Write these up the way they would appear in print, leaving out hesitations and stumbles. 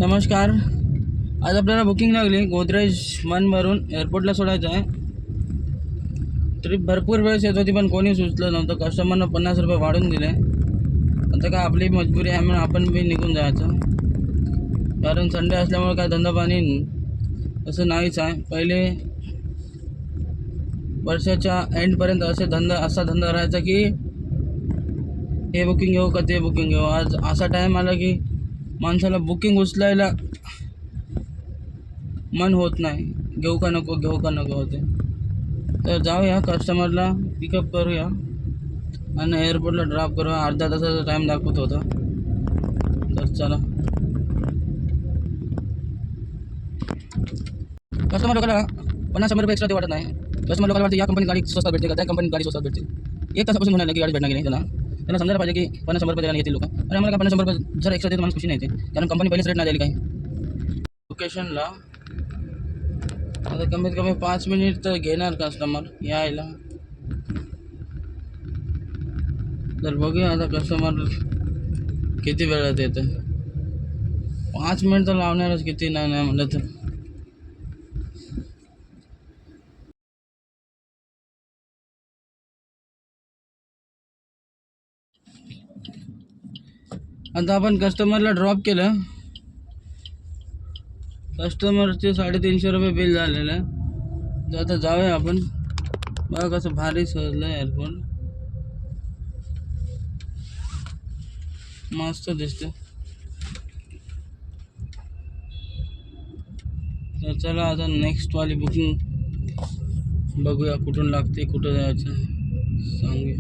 नमस्कार. आज आपल्याला बुकिंग लागली गोदरेज मनवरून एअरपोर्टला सोडायचं आहे. ट्रिप भरपूर वेळेस येत होती पण कोणी सुचलं नव्हतं. कस्टमरनं 50 रुपये वाढून दिले. आता काय आपली मजबुरी आहे म्हणून आपण बी निघून जायचं, कारण संडे असल्यामुळे काय धंदा पाणी असं नाहीच आहे. पहिले वर्षाच्या एंडपर्यंत असा धंदा राहायचा की हे बुकिंग घेऊ का ते बुकिंग घेऊ. आज असा टाईम आला की माणसाला बुकिंग उचलायला मन होत नाही, घेऊ का नको होते. तर जाऊया, कस्टमरला पिकअप करूया आणि एअरपोर्टला ड्रॉप करूया. अर्धा तासाचा टाईम दाखवत होता. तर चला. कस्टमर लोकांना 50-100 रुपये एक्स्ट्रा ते वाटत नाही. कस्टमर लोकांना वाटतं या कंपनीत गाडी स्वस्तात भेटते का त्या कंपनीत गाडी स्वस्तात भेटते. एक तासापासून म्हणाले की गाडी भेटणार की नाही. त्यांना समजायला पाहिजे की 50-100 रुपये द्यायला येतील लोक. आणि आम्हाला काय 50-100 रुपये जर एक्स्ट्रा देतो माणूस खुशी नाही येते, कारण कंपनी पहिलेच रेट नाही द्यायला काही. लोकेशनला आता कमीत कमी 5 मिनिट तर घेणार कस्टमर यायला. तर बघूया आता कस्टमर किती वेळात येतं. 5 मिनिट तर लावणारच, किती नाही म्हणलं तर. आता आपण कस्टमरला ड्रॉप केलं. कस्टमरचे 350 रुपये बिल झालेलं आहे. तर आता जाऊया आपण. बघा कसं भारी सजलं एअरपोर्ट, मस्त दिसतं. तर चला आता नेक्स्ट वाली बुकिंग बघूया कुठून लागते, कुठं जायचं सांगूया.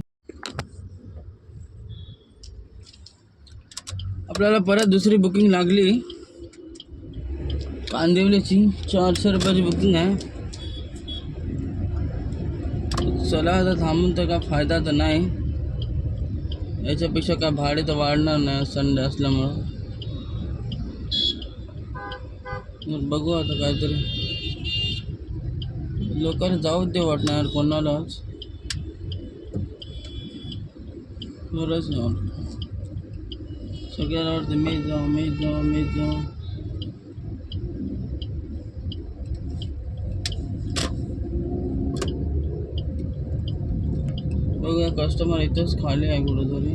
आपल्याला परत दुसरी बुकिंग लागली कांदिवलीची. 400 रुपयाची बुकिंग आहे. चला आता थांबून तर काय फायदा तर नाही. याच्यापेक्षा काय भाडे तर वाढणार नाही संडे असल्यामुळं. बघू आता काहीतरी. लोकांना जाऊच दे वाटणार कोणालाच. खरंच नाही, सगळ्याला वाटतं मी जाऊ. बघूया कस्टमर इथंच खाली आहे कुठंतरी.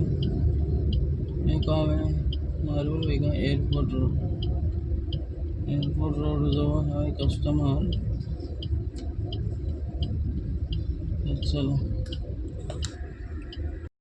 हे काम आहे मारूर वेगा एअरपोर्ट रोड जवळ आहे कस्टमर. चला